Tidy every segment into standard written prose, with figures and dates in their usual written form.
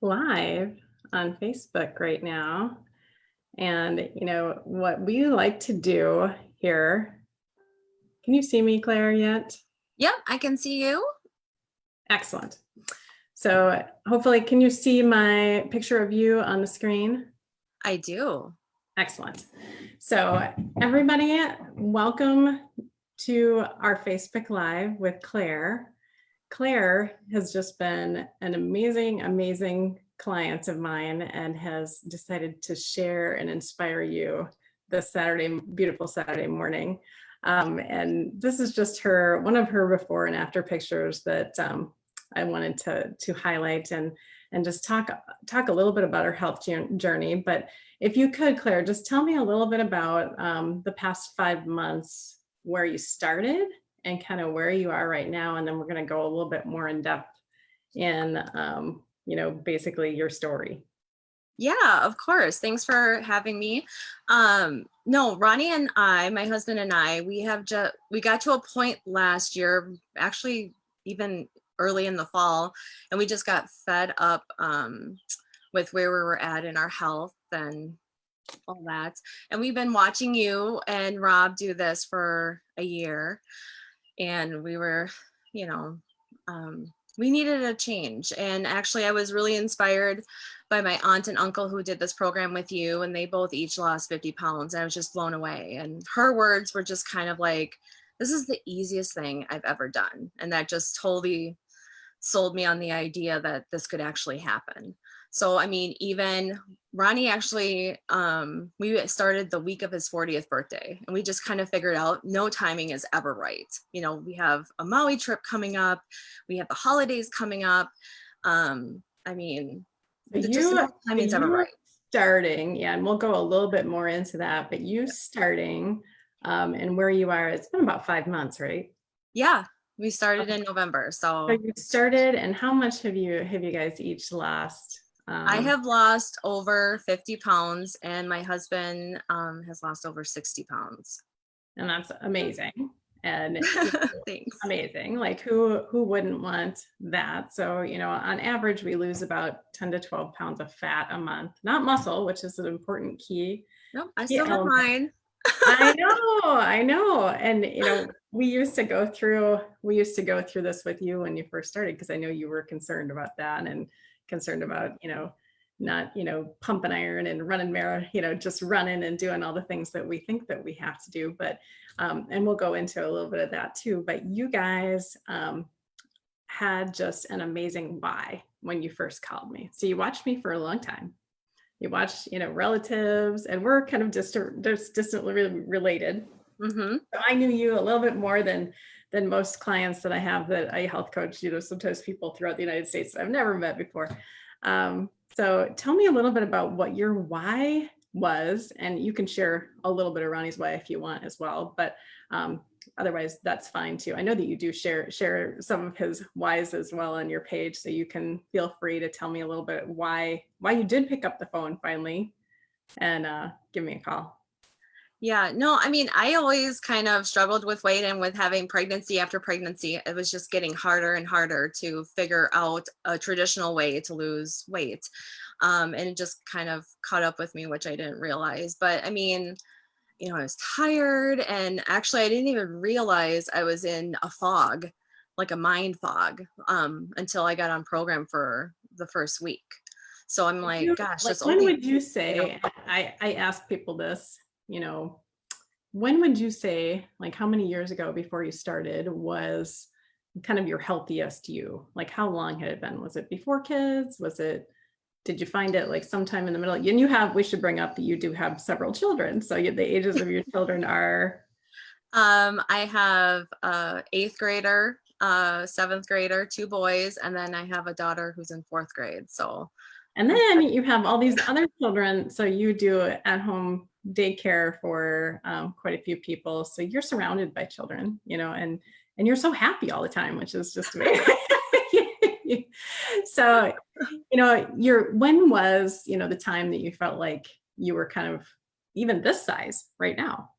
live on Facebook right now. And what we like to do here. Can you see me, Claire, yet? Yep, I can see you. Excellent. So hopefully, can you see my picture of you on the screen? I do. Excellent. So everybody, welcome to our Facebook Live with Claire. Claire has just been an amazing client of mine and has decided to share and inspire you this beautiful Saturday morning. And this is just one of her before and after pictures that I wanted to highlight and just talk a little bit about her health journey. But if you could, Claire, just tell me a little bit about the past 5 months, where you started and kind of where you are right now. And then we're going to go a little bit more in depth in, basically your story. Yeah, of course. Thanks for having me. No, Ronnie and I, my husband and I, we got to a point last year, actually even early in the fall, and we just got fed up with where we were at in our health and all that. And we've been watching you and Rob do this for a year. And we were, we needed a change. And actually, I was really inspired by my aunt and uncle who did this program with you, and they both each lost 50 pounds. And I was just blown away. And her words were just kind of like, this is the easiest thing I've ever done. And that just totally sold me on the idea that this could actually happen. So, I mean, even Ronnie actually, we started the week of his 40th birthday, and we just kind of figured out no timing is ever right. We have a Maui trip coming up. We have the holidays coming up. I mean, just no timing is ever right. Starting, yeah, and we'll go a little bit more into that, but you starting and where you are, it's been about 5 months, right? Yeah, we started in November. So you started, and how much have you guys each lost? I have lost over 50 pounds, and my husband has lost over 60 pounds. And that's amazing. And thanks. Amazing. Like who wouldn't want that? So, on average, we lose about 10 to 12 pounds of fat a month, not muscle, which is an important key. Nope, I still have mine. I know. And, we used to go through this with you when you first started, because I know you were concerned about that and concerned about, not, pumping iron and running marathon, just running and doing all the things that we think that we have to do. But, and we'll go into a little bit of that too, but you guys had just an amazing why when you first called me. So you watched me for a long time. You watched, relatives, and we're kind of distantly related. Mm-hmm. So I knew you a little bit more than most clients that I have that I health coach. Sometimes people throughout the United States that I've never met before. So tell me a little bit about what your why was, and you can share a little bit of Ronnie's why if you want as well. But otherwise, that's fine too. I know that you do share some of his whys as well on your page, so you can feel free to tell me a little bit why you did pick up the phone finally and give me a call. Yeah, no, I mean, I always kind of struggled with weight, and with having pregnancy after pregnancy, it was just getting harder and harder to figure out a traditional way to lose weight. And it just kind of caught up with me, which I didn't realize. But I mean, I was tired, and actually I didn't even realize I was in a fog, like a mind fog, until I got on program for the first week. So I'm like, gosh, like, when would you say, I ask people this, when would you say, like, how many years ago before you started was kind of your healthiest you? Like, how long had it been? Was it before kids? Did you find it like sometime in the middle? And we should bring up that you do have several children. So the ages of your children are? I have a 8th grader, 7th grader, 2 boys, and then I have a daughter who's in 4th grade. So, and then you have all these other children. So you do at-home daycare for quite a few people. So you're surrounded by children, and you're so happy all the time, which is just amazing. So, when was, the time that you felt like you were kind of even this size right now?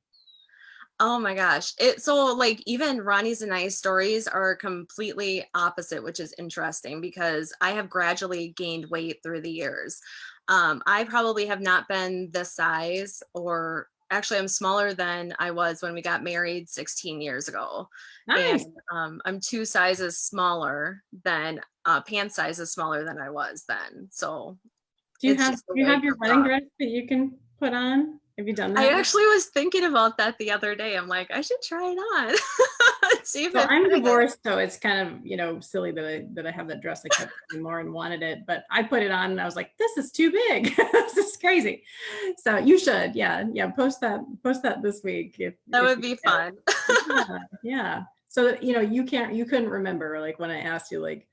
Oh my gosh. So like even Ronnie's and I's stories are completely opposite, which is interesting because I have gradually gained weight through the years. I probably have not been this size, or actually I'm smaller than I was when we got married 16 years ago. And Nice. I'm 2 sizes smaller than pant sizes smaller than I was then. So Do you it's have just the do you way have your comes wedding off. dress that you can put on? Have you done I that? actually was thinking about that the other day. I'm like, I should try it on. See if So it I'm fits. divorced, so it's kind of, silly that I have that dress. I kept wanting more and wanted it, but I put it on and I was like, this is too big. This is crazy. So you should, yeah, yeah, post that this week That if would you be can. fun. Yeah, yeah. So that, you couldn't remember, like when I asked you, like,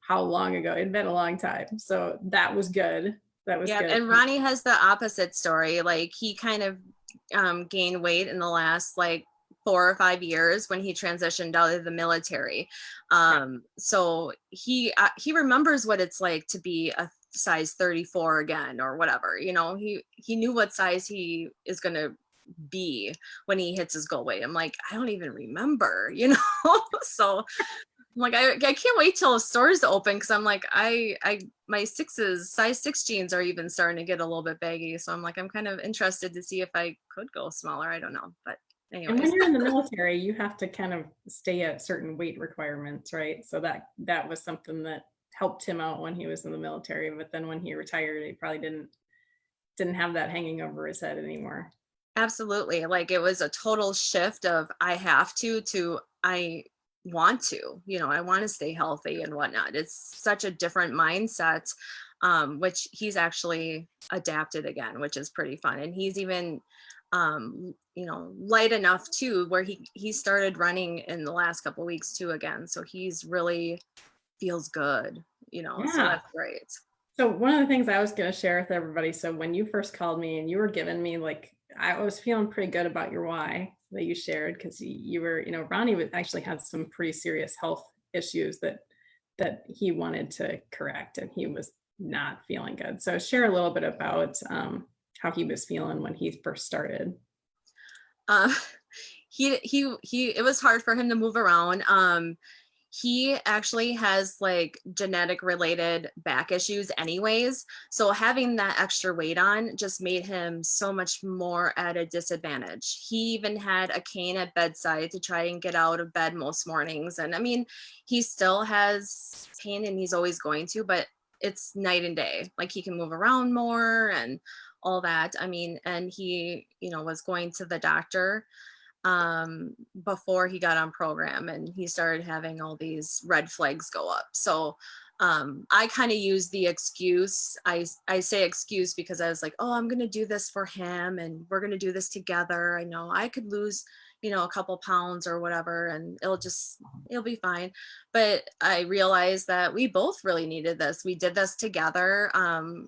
how long ago. It'd been a long time. So that was good. That was Yeah, good. and Ronnie has the opposite story. Like he kind of gained weight in the last like 4 or 5 years when he transitioned out of the military. Yeah. So he remembers what it's like to be a size 34 again or whatever. He knew what size he is gonna be when he hits his goal weight. I'm like, I don't even remember. So I'm like, I can't wait till stores open because I'm like, my size 6 jeans are even starting to get a little bit baggy. So I'm like, I'm kind of interested to see if I could go smaller. I don't know. But And when anyways, you're in the military, you have to kind of stay at certain weight requirements, right? So that was something that helped him out when he was in the military. But then when he retired, he probably didn't have that hanging over his head anymore. absolutely. Like it was a total shift of I have to I want to, I want to stay healthy and whatnot. It's such a different mindset, which he's actually adapted again, which is pretty fun. And he's even, light enough too, where he started running in the last couple weeks too again. So he's really feels good, so Yeah. that's great. So one of the things I was going to share with everybody. So when you first called me and you were giving me, like, I was feeling pretty good about your why that you shared, because you were, Ronnie actually had some pretty serious health issues that he wanted to correct, and he was not feeling good. So share a little bit about how he was feeling when he first started. Uh, it was hard for him to move around. He actually has like genetic related back issues anyways, so having that extra weight on just made him so much more at a disadvantage. He even had a cane at bedside to try and get out of bed most mornings, and I mean, he still has pain and he's always going to, but it's night and day. Like he can move around more and all that. I mean, and he was going to the doctor before he got on program, and he started having all these red flags go up. So I kind of use the excuse. I say excuse because I was like, oh, I'm going to do this for him and we're going to do this together. I know I could lose, a couple pounds or whatever, and it'll be fine. But I realized that we both really needed this. We did this together.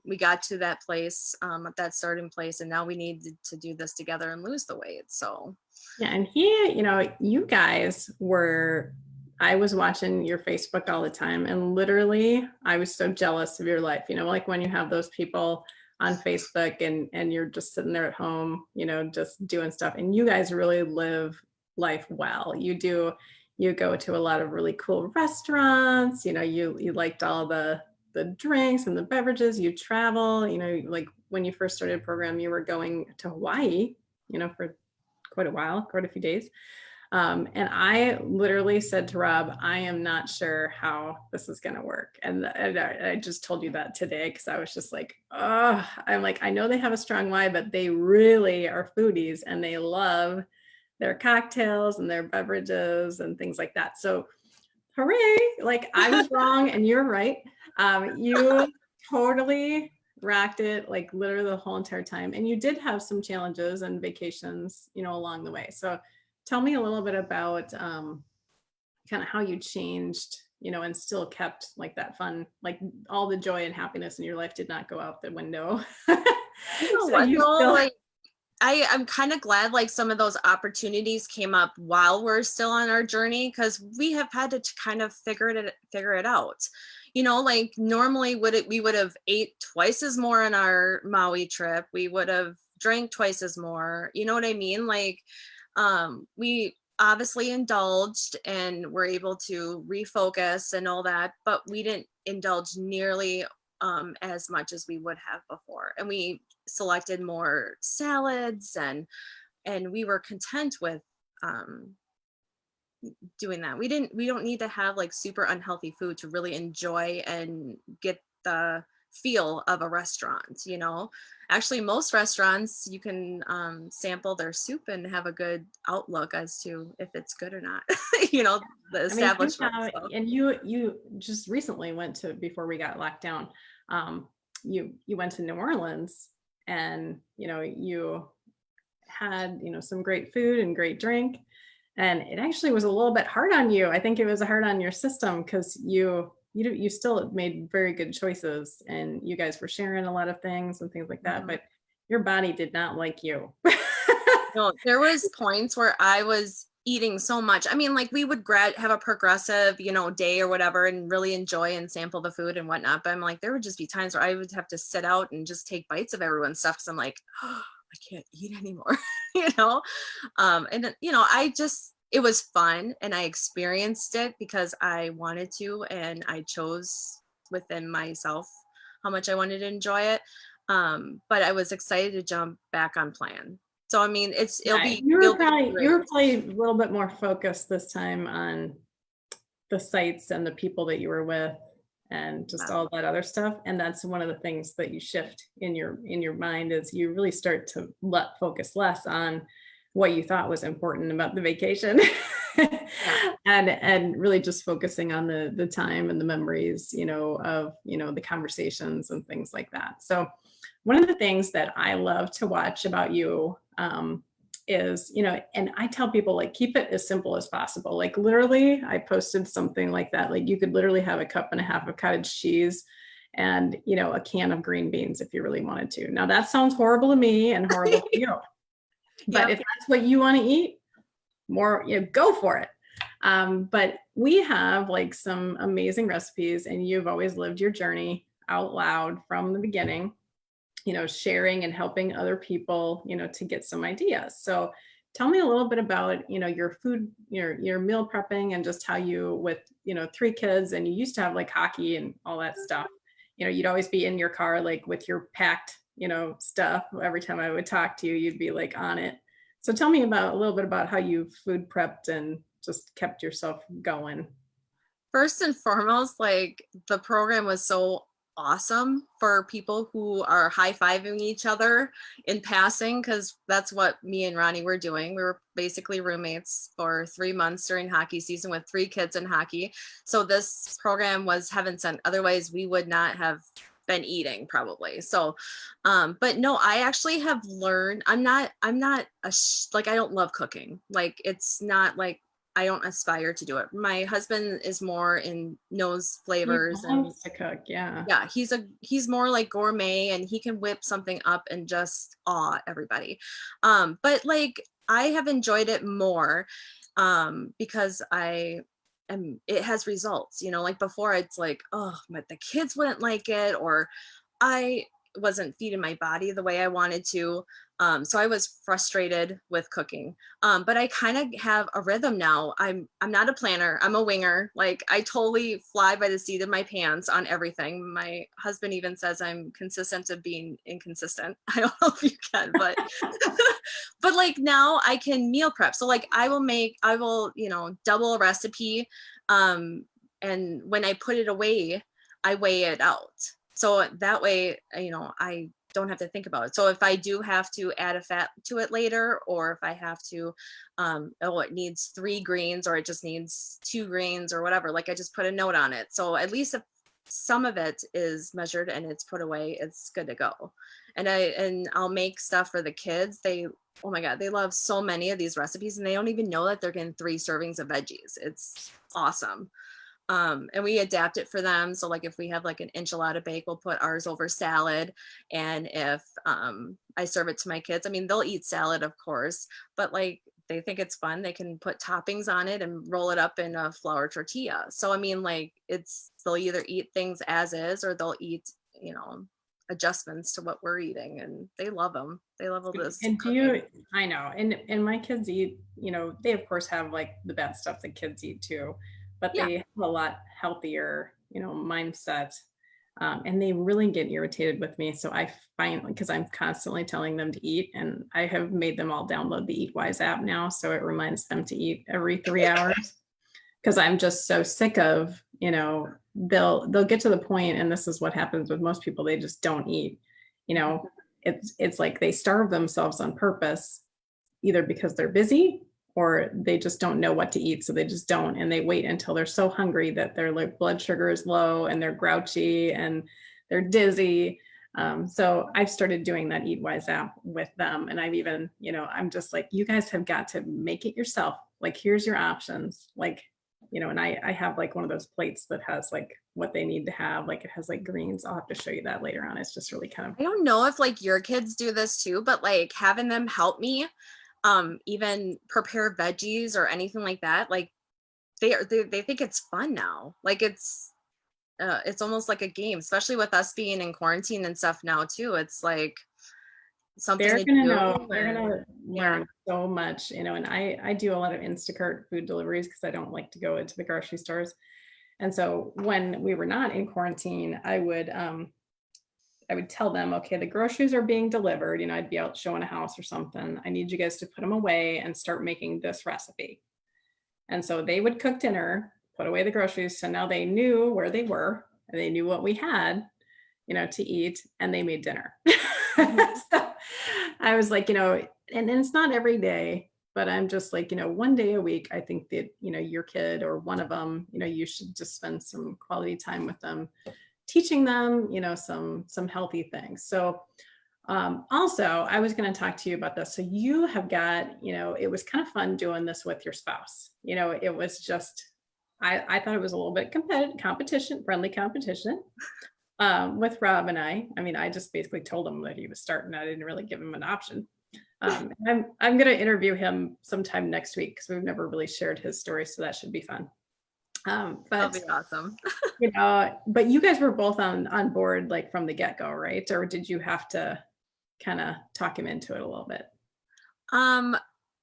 We got to that place, at that starting place, and now we need to do this together and lose the weight. So Yeah, and you guys were, I was watching your Facebook all the time, and literally I was so jealous of your life. Like when you have those people on Facebook and you're just sitting there at home, just doing stuff, and you guys really live life well. You go to a lot of really cool restaurants, you liked all the drinks and the beverages, you travel, like when you first started a program, you were going to Hawaii, for quite a while, quite a few days. And I literally said to Rob, I am not sure how this is going to work. And I just told you that today because I was just like, oh, I'm like, I know they have a strong why, but they really are foodies and they love their cocktails and their beverages and things like that. So hooray, like I was wrong and you're right. You totally rocked it, like literally the whole entire time. And you did have some challenges and vacations, along the way. So tell me a little bit about kind of how you changed, and still kept like that fun, like all the joy and happiness in your life did not go out the window. you know So what you though, still, like I'm kind of glad like some of those opportunities came up while we're still on our journey, because we have had to kind of figure it out. Like normally we would have ate twice as more on our Maui trip. We would have drank twice as more. You know what I mean? Like We obviously indulged and were able to refocus and all that, but we didn't indulge nearly as much as we would have before. And we selected more salads, and we were content with um, doing that. We don't need to have like super unhealthy food to really enjoy and get the feel of a restaurant, you know. Actually, most restaurants you can sample their soup and have a good outlook as to if it's good or not. You know, the I mean, you establishment. have, So. and you just recently went to, before we got locked down, you went to New Orleans, and you had some great food and great drink, and it actually was a little bit hard on you. I think it was hard on your system because you still made very good choices, and you guys were sharing a lot of things and things like that, Mhm. but your body did not like you. No, there was points where I was eating so much. I mean, like we would have a progressive, you know, day or whatever and really enjoy and sample the food and whatnot. But I'm like, there would just be times where I would have to sit out and just take bites of everyone's stuff because I'm like, oh, I can't eat anymore, you know? And then, you know, it was fun and I experienced it because I wanted to and I chose within myself how much I wanted to enjoy it. But I was excited to jump back on plan. So I mean, Yeah, it'll be you great. were probably a little bit more focused this time on the sites and the people that you were with and just Yeah. all that other stuff. And that's one of the things that you shift in your mind, is you really start to focus less on what you thought was important about the vacation. Yeah. And really just focusing on the time and the memories, of the conversations and things like that. So one of the things that I love to watch about you, is, and I tell people, like, keep it as simple as possible. Like, literally, I posted something like that. Like, you could literally have a cup and a half of cottage cheese and, a can of green beans if you really wanted to. Now, that sounds horrible to me and horrible to you, but Yep. if that's what you want to eat, more, go for it. But we have like some amazing recipes, and you've always lived your journey out loud from the beginning, sharing and helping other people, to get some ideas. So tell me a little bit about, your food, your meal prepping, and just how you, with, 3 kids, and you used to have like hockey and all that stuff. You'd always be in your car, like with your packed, stuff. Every time I would talk to you, you'd be like on it. So tell me about a little bit about how you food prepped and just kept yourself going. First and foremost, like the program was so awesome for people who are high-fiving each other in passing, because that's what me and Ronnie were doing. We were basically roommates for 3 months during hockey season with 3 kids in hockey. So this program was heaven sent. Otherwise, we would not have been eating probably. So but no, I actually have learned, I'm not like, I don't love cooking. Like it's not like I don't aspire to do it. My husband is more in knows He flavors, and loves to cook, yeah. yeah, he's more like gourmet and he can whip something up and just awe everybody. But like I have enjoyed it more because it has results, you know, like before it's like, oh, but the kids wouldn't like it, or I wasn't feeding my body the way I wanted to. So I was frustrated with cooking. But I kind of have a rhythm now. I'm not a planner. I'm a winger. Like I totally fly by the seat of my pants on everything. My husband even says I'm consistent of being inconsistent. I don't know if you can, but but like now I can meal prep. So like I will, you know, double a recipe. And when I put it away, I weigh it out. So that way, you know, I don't have to think about it. So if I do have to add a fat to it later, or if I have to, oh, it needs 3 greens or it just needs 2 greens or whatever, like I just put a note on it. So at least if some of it is measured and it's put away, it's good to go. And I'll make stuff for the kids. Oh my God, they love so many of these recipes and they don't even know that they're getting 3 servings of veggies. It's awesome. And we adapt it for them. So like if we have like an enchilada bake, we'll put ours over salad. And if I serve it to my kids, I mean, they'll eat salad, of course, but like they think it's fun. They can put toppings on it and roll it up in a flour tortilla. So I mean, like they'll either eat things as is or they'll eat, you know, adjustments to what we're eating, and they love them. They love all this And do cooking. you, I know, and my kids eat, they of course have like the bad stuff that kids eat too, but Yeah. they have a lot healthier, mindset. And they really get irritated with me. So I find, because I'm constantly telling them to eat, and I have made them all download the Eatwise app now. So it reminds them to eat every 3 hours, because I'm just so sick of, they'll get to the point, and this is what happens with most people, they just don't eat. You know, it's like they starve themselves on purpose, either because they're busy or they just don't know what to eat. So they just don't. And they wait until they're so hungry that their like blood sugar is low and they're grouchy and they're dizzy. So I've started doing that Eatwise app with them. And I've even, I'm just like, you guys have got to make it yourself. Like, here's your options. Like, and I have like one of those plates that has like what they need to have. Like, it has like greens. I'll have to show you that later on. It's just really kind of. I don't know if like your kids do this too, but like having them help me even prepare veggies or anything like that, like they think it's fun now. Like it's almost like a game, especially with us being in quarantine and stuff now too. It's like something They're to gonna know, do. they're And gonna yeah. learn so much, and I do a lot of Instacart food deliveries because I don't like to go into the grocery stores. And so when we were not in quarantine, I would tell them, okay, the groceries are being delivered, I'd be out showing a house or something. I need you guys to put them away and start making this recipe. And so they would cook dinner, put away the groceries. So now they knew where they were and they knew what we had, to eat, and they made dinner. Mhm. So I was like, and it's not every day, but I'm just like, one day a week, I think that, your kid or one of them, you should just spend some quality time with them, teaching them, some healthy things. So also, I was going to talk to you about this. So you have got, it was kind of fun doing this with your spouse. It was just, I thought it was a little bit competition, friendly competition, with Rob and I. I mean, I just basically told him that he was starting. I didn't really give him an option. I'm going to interview him sometime next week because we've never really shared his story, so that should be fun. That'll But be awesome. but you guys were both on board like from the get go, right? Or did you have to kind of talk him into it a little bit? Um,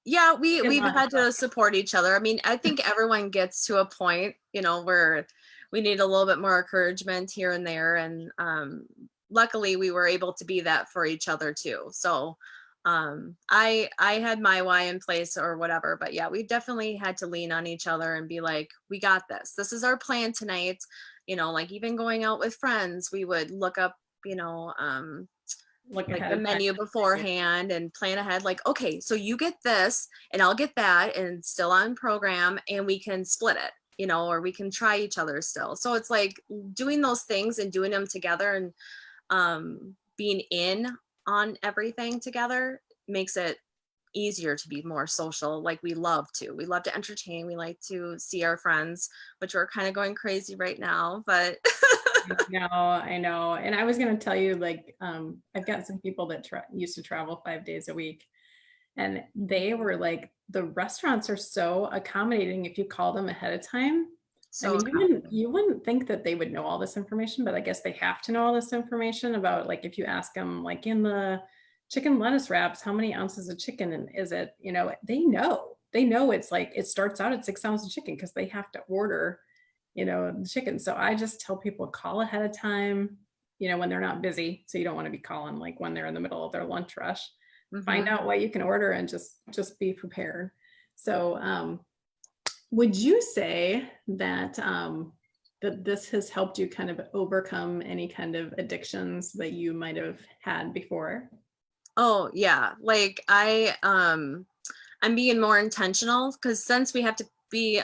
yeah, He didn't we've want had to. to support each other. I mean, I think everyone gets to a point, where we need a little bit more encouragement here and there. And luckily we were able to be that for each other too. So I had my why in place or whatever, but yeah, we definitely had to lean on each other and be like, we got this. This is our plan tonight. Like even going out with friends, we would look up, Look like ahead the of time. menu beforehand and plan ahead, like, okay, so you get this and I'll get that and still on program, and we can split it, or we can try each other still. So it's like doing those things and doing them together, and being in on everything together makes it easier to be more social. Like we love to entertain, we like to see our friends, which we're kind of going crazy right now, but No, I know. And I was going to tell you, like, I've got some people that used to travel 5 days a week, and they were like, the restaurants are so accommodating if you call them ahead of time. I so mean, accommodating. you wouldn't think that they would know all this information, but I guess they have to know all this information about, like, if you ask them, like, in the chicken lettuce wraps, how many ounces of chicken and is it, they know it's like, it starts out at 6 ounces of chicken because they have to order, the chicken. So I just tell people call ahead of time, when they're not busy. So you don't want to be calling like when they're in the middle of their lunch rush. Find Hmm. out what you can order and just be prepared. So would you say that that this has helped you kind of overcome any kind of addictions that you might have had before? Oh yeah, like I'm being more intentional, because since we have to be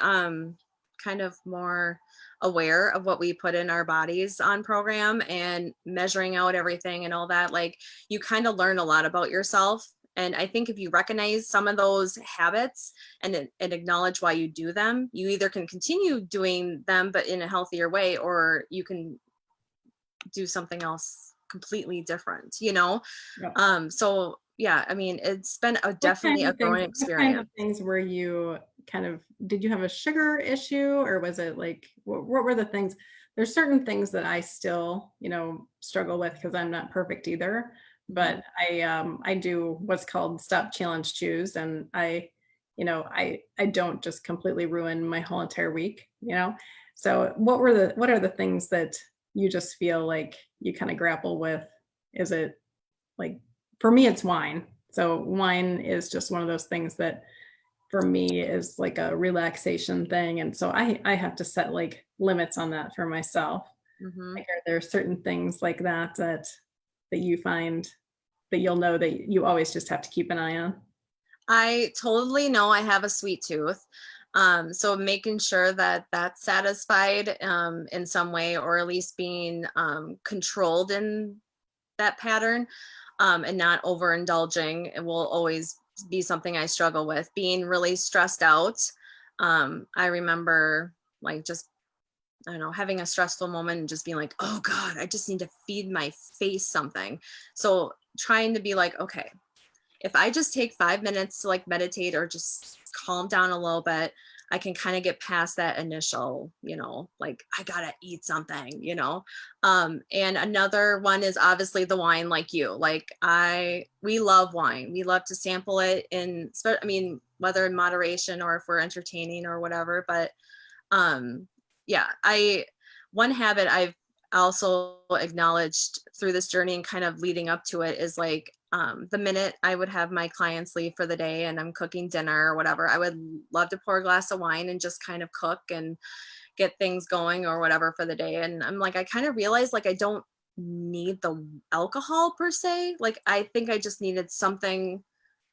kind of more aware of what we put in our bodies on program and measuring out everything and all that, like you kind of learn a lot about yourself. And I think if you recognize some of those habits and acknowledge why you do them, you either can continue doing them but in a healthier way, or you can do something else completely different. Yep. So yeah, I mean, it's been definitely a growing What kinds of experience. things were you did you have a sugar issue, or was it like, what were the things there's certain things that I still, struggle with because I'm not perfect either. Mhm. But I do what's called stop, challenge, choose, and I don't just completely ruin my whole entire week. So what are the things that you just feel like you kind of grapple with? Is it like, for me, it's wine. So wine is just one of those things that for me is like a relaxation thing. And so I have to set like limits on that for myself. Mhm. Like, are there certain things like that you find that you'll know that you always just have to keep an eye on? I totally know I have a sweet tooth. So making sure that that's satisfied in some way, or at least being controlled in that pattern, and not overindulging, it will always be something I struggle with. Being really stressed out. I remember like just, I don't know, having a stressful moment and just being like, oh God, I just need to feed my face something. So trying to be like, okay, if I just take 5 minutes to like meditate or just calm down a little bit, I can kind of get past that initial, like I gotta eat something. And another one is obviously the wine, like you. Like we love wine. We love to sample it I mean, whether in moderation or if we're entertaining or whatever. But yeah, one habit I've also acknowledged through this journey and kind of leading up to it is like the minute I would have my clients leave for the day and I'm cooking dinner or whatever, I would love to pour a glass of wine and just kind of cook and get things going or whatever for the day. And I'm like, I kind of realized like I don't need the alcohol per se. Like I think I just needed something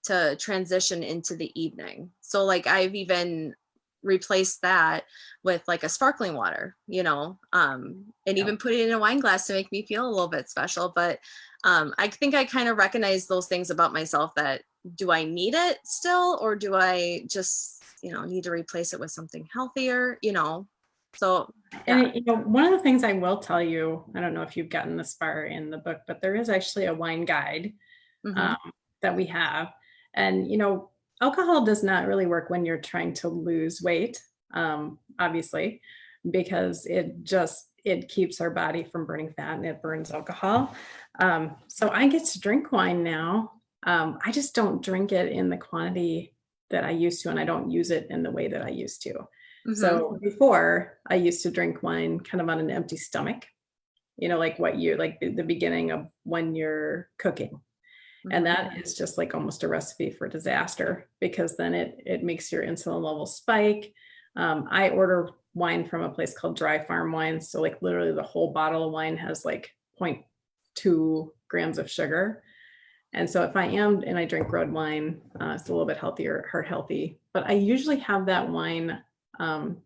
to transition into the evening. So like I've even replaced that with like a sparkling water, and Yeah. even put it in a wine glass to make me feel a little bit special. But I think I kind of recognize those things about myself, that do I need it still, or do I just, need to replace it with something healthier. So yeah. And one of the things I will tell you, I don't know if you've gotten this far in the book, but there is actually a wine guide Hmm. um, that we have. And alcohol does not really work when you're trying to lose weight, obviously, because it keeps our body from burning fat and it burns alcohol. So I get to drink wine now. I just don't drink it in the quantity that I used to, and I don't use it in the way that I used to. Hmm. So before, I used to drink wine kind of on an empty stomach, like what you like the beginning of when you're cooking. And Hmm. that is just like almost a recipe for disaster, because then it makes your insulin levels spike. I order wine from a place called Dry Farm Wines. So like literally the whole bottle of wine has like 0.2 grams of sugar. And so if I am and I drink red wine, it's a little bit healthier, heart healthy. But I usually have that wine um,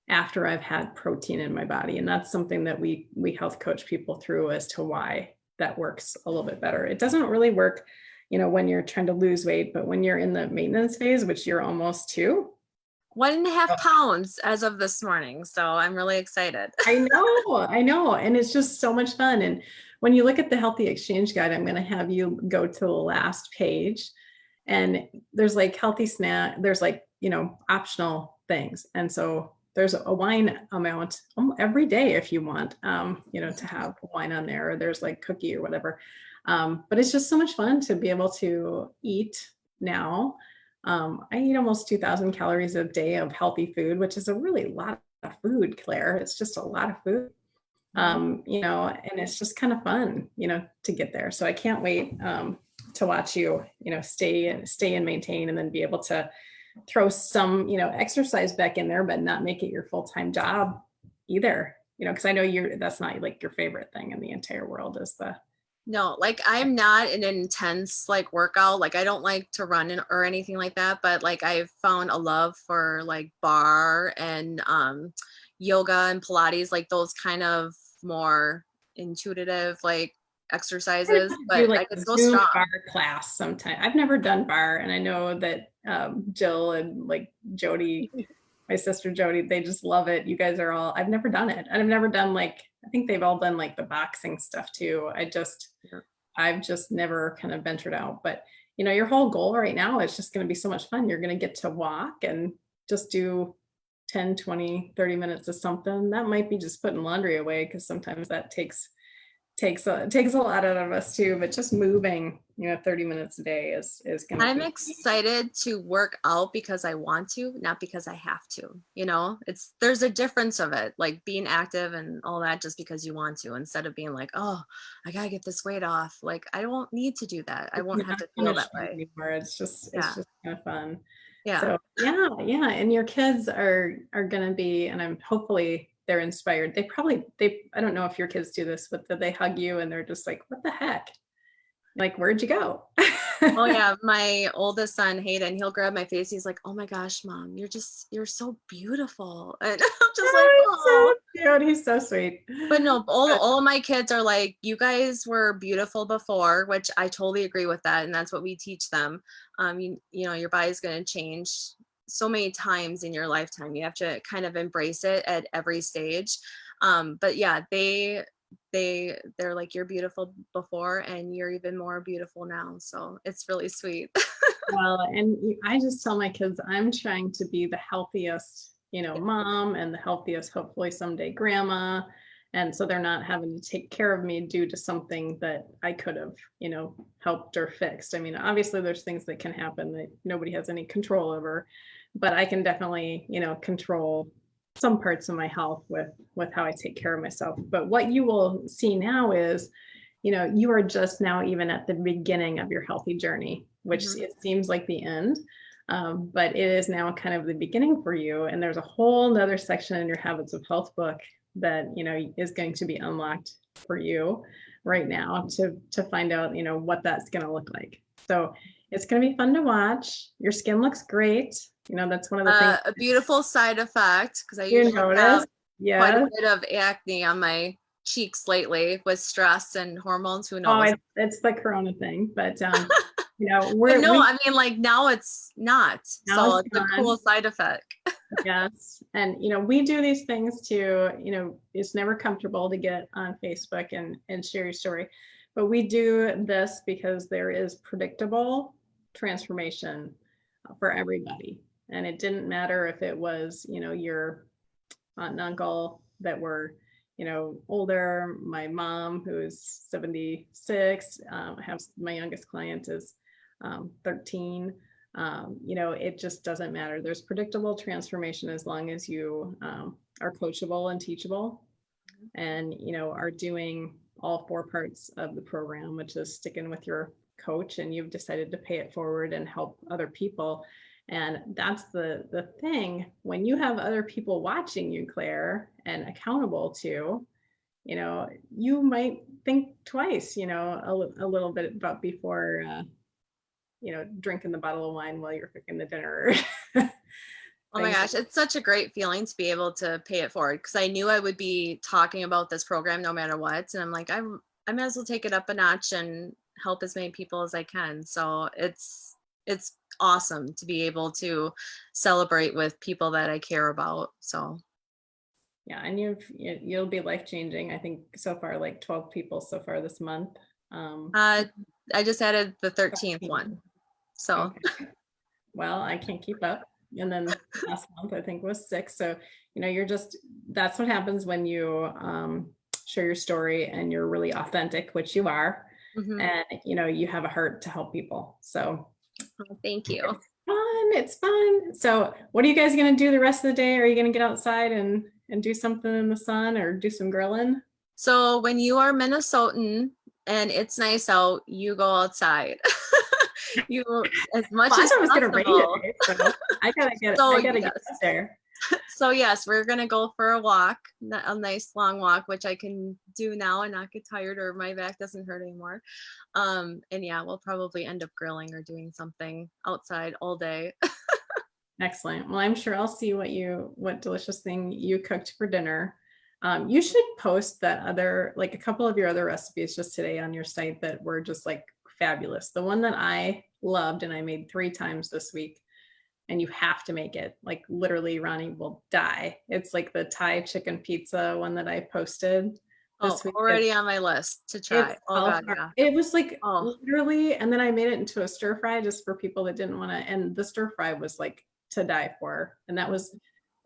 after I've had protein in my body. And that's something that we health coach people through as to why that works a little bit better. It doesn't really work, when you're trying to lose weight, but when you're in the maintenance phase, which you're almost to. 1.5 pounds as of this morning. So I'm really excited. I know. And it's just so much fun. And when you look at the healthy exchange guide, I'm going to have you go to the last page, and there's like healthy snack, there's like, optional things. And so there's a wine amount every day if you want, to have wine on there, or there's like cookie or whatever. But it's just so much fun to be able to eat now. I eat almost 2,000 calories a day of healthy food, which is a really lot of food, Claire. It's just a lot of food. Mhm. And it's just kind of fun, to get there. So I can't wait to watch you, stay and maintain, and then be able to throw some, exercise back in there, but not make it your full-time job either. Because I know that's not like your favorite thing in the entire world is the. No, like I'm not an intense like workout. Like I don't like to run or anything like that, but like I've found a love for like bar and yoga and Pilates, like those kind of more intuitive like I exercises, do but like I a get so Zoom strong. bar class sometime. I've never done bar, and I know that Jill and like Jody, my sister Jody, they just love it. You guys are all. I've never done it, and I've never done like. I think they've all done like the boxing stuff too. I've just never kind of ventured out. But your whole goal right now is just going to be so much fun. You're going to get to walk and just do 10, 20, 30 minutes of something. That might be just putting laundry away, because sometimes that takes a lot out of us too. But just moving, 30 minutes a day is going to I'm be. excited to work out because I want to, not because I have to. There's a difference of it, like being active and all that just because you want to, instead of being like, oh, I gotta get this weight off. Like, I don't need to do that. I won't You're have not to feel that punishment way. anymore. It's just Yeah. kind of fun. Yeah. So yeah. And your kids are going to be, and I'm hopefully they're inspired. I don't know if your kids do this, but they hug you and they're just like, what the heck? Like, where'd you go? Oh yeah, my oldest son Hayden, he'll grab my face. He's like, "Oh my gosh, mom, you're so beautiful," and I'm just like, Oh, "Oh." he's so cute. He's so sweet. But no, all of my kids are like, "You guys were beautiful before," which I totally agree with that, and that's what we teach them. Your body's going to change so many times in your lifetime. You have to kind of embrace it at every stage. But yeah, they're like, "You're beautiful before, and you're even more beautiful now." So it's really sweet. Well, and I just tell my kids I'm trying to be the healthiest, mom, and the healthiest, hopefully someday, grandma. And so they're not having to take care of me due to something that I could have, helped or fixed. I mean, obviously there's things that can happen that nobody has any control over, but I can definitely, control some parts of my health with how I take care of myself. But what you will see now is, you are just now even at the beginning of your healthy journey, which it seems like the end. But it is now kind of the beginning for you. And there's a whole nother section in your Habits of Health book that, is going to be unlocked for you right now to find out, what that's going to look like. So it's going to be fun to watch. Your skin looks great. That's one of the things. A beautiful side effect, because I You usually notice? have quite a Yeah. bit of acne on my cheeks lately with stress and hormones. Who Oh, knows? it's the Corona thing, but But no, I mean, like, now it's not. now So it's it's a gone. cool side effect. Yes. And, we do these things too. It's never comfortable to get on Facebook and share your story, but we do this because there is predictable transformation for everybody. And it didn't matter if it was, your aunt and uncle that were, older, my mom, who's 76, I have my youngest client is 13. It just doesn't matter. There's predictable transformation as long as you are coachable and teachable and, are doing all 4 parts of the program, which is sticking with your coach, and you've decided to pay it forward and help other people. And that's the thing. When you have other people watching you, Claire, and accountable to, you might think twice, a little bit about before, drinking the bottle of wine while you're cooking the dinner. Oh my gosh, it's such a great feeling to be able to pay it forward, because I knew I would be talking about this program no matter what. And I'm like, I might as well take it up a notch and help as many people as I can. So it's awesome to be able to celebrate with people that I care about. So yeah, and you'll be life-changing. I think so far, like 12 people so far this month. I just added the 13th one. So okay. Well, I can't keep up. And then last month I think was 6. So, that's what happens when you share your story and you're really authentic, which you are. And, you have a heart to help people. So thank you. It's fun. So what are you guys going to do the rest of the day? Are you going to get outside and do something in the sun or do some grilling? So when you are Minnesotan and it's nice out, you go outside. You as much Well, as I thought it was going to rain possible. today, so I gotta get Yes. get there. So yes, we're gonna go for a walk, a nice long walk, which I can do now and not get tired, or my back doesn't hurt anymore. And yeah, we'll probably end up grilling or doing something outside all day. Excellent. Well, I'm sure I'll see what delicious thing you cooked for dinner. You should post like a couple of your other recipes just today on your site that were just like fabulous. The one that I loved and I made 3 times this week, and you have to make it, like literally Ronnie will die. It's like the Thai chicken pizza one that I posted this week. Already on my list to try. Oh God, yeah. It was like literally, and then I made it into a stir fry just for people that didn't want to, and the stir fry was like to die for. And that was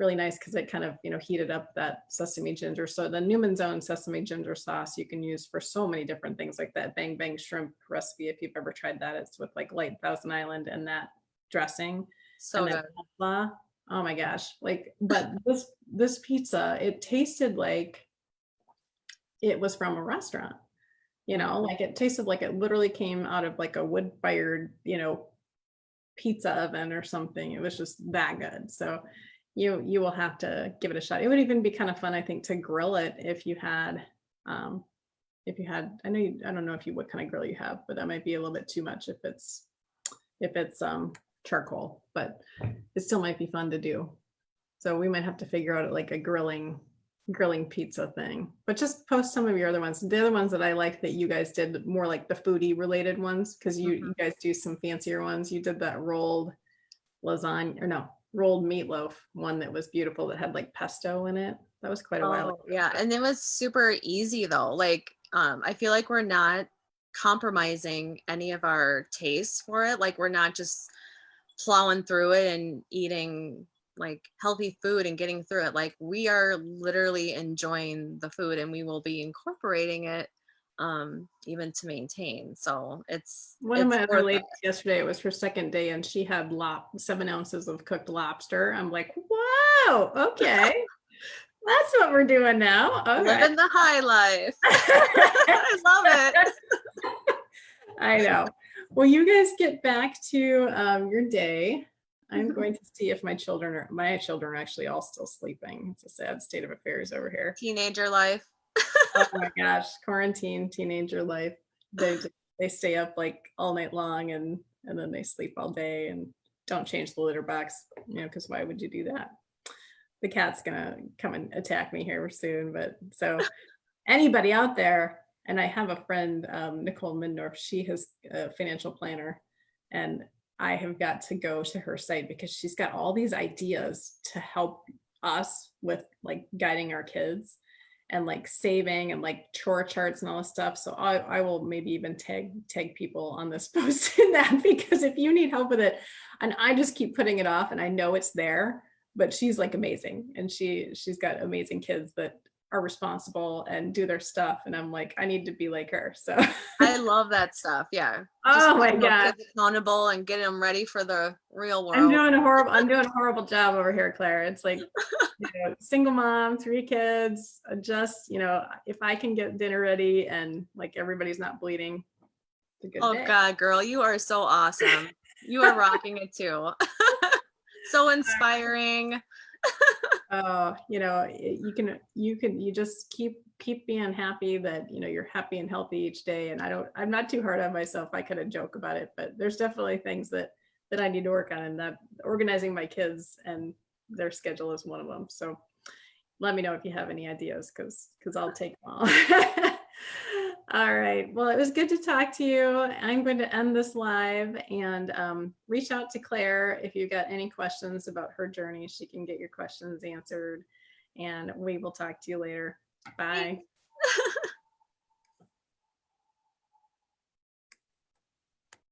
really nice because it kind of, heated up that sesame ginger. So the Newman's Own sesame ginger sauce you can use for so many different things, like that bang bang shrimp recipe. If you've ever tried that, it's with like light Thousand Island and that dressing So and then good. heatlhy. Oh my gosh. Like, but this pizza, it tasted like it was from a restaurant, like it tasted like it literally came out of like a wood fired, pizza oven or something. It was just that good. So you will have to give it a shot. It would even be kind of fun, I think, to grill it um I know I don't know what kind of grill you have, but that might be a little bit too much if it's charcoal, but it still might be fun to do. So we might have to figure out like a grilling pizza thing. But just post some of your other ones. The other ones that I like that you guys did, more like the foodie related ones, because you guys do some fancier ones. You did that rolled lasagna, or no, rolled meatloaf one that was beautiful that had like pesto in it. That was quite a while ago. Oh, yeah. And it was super easy though. Like, I feel like we're not compromising any of our tastes for it. Like, we're not just plowing through it and eating like healthy food and getting through it. Like, we are literally enjoying the food, and we will be incorporating it even to maintain. So One of it's my other worth it. ladies yesterday, it was her second day, and she had 7 ounces of cooked lobster. I'm like, wow, okay, that's what we're doing now. All right. Living the high life. I love it. I know. Well, you guys get back to your day. I'm going to see if my children are actually all still sleeping. It's a sad state of affairs over here. Teenager life. Oh my gosh, quarantine, teenager life. They stay up like all night long and then they sleep all day and don't change the litter box, because why would you do that? The cat's gonna come and attack me here soon. But so anybody out there, and I have a friend, Nicole Mindorf, she has a financial planner, and I have got to go to her site because she's got all these ideas to help us with like guiding our kids and like saving and like chore charts and all this stuff. So I will maybe even tag people on this post in that, because if you need help with it, and I just keep putting it off and I know it's there, but she's like amazing, and she's got amazing kids that are responsible and do their stuff, and I'm like, I need to be like her. So I love that stuff. Yeah. Just oh my keeping those god, kids accountable and getting them ready for the real I'm world. doing a horrible job over here, Claire. It's like, single mom, 3 kids, just, if I can get dinner ready and like everybody's not bleeding, it's a good Oh day. God, girl, you are so awesome. You are rocking it too. So inspiring. Oh, you just keep being happy that, you're happy and healthy each day. And I'm not too hard on myself. I kind of joke about it, but there's definitely things that I need to work on, and that organizing my kids and their schedule is one of them. So let me know if you have any ideas, because I'll take them all. All right. Well, it was good to talk to you. I'm going to end this live and reach out to Claire if you've got any questions about her journey. She can get your questions answered, and we will talk to you later. Bye.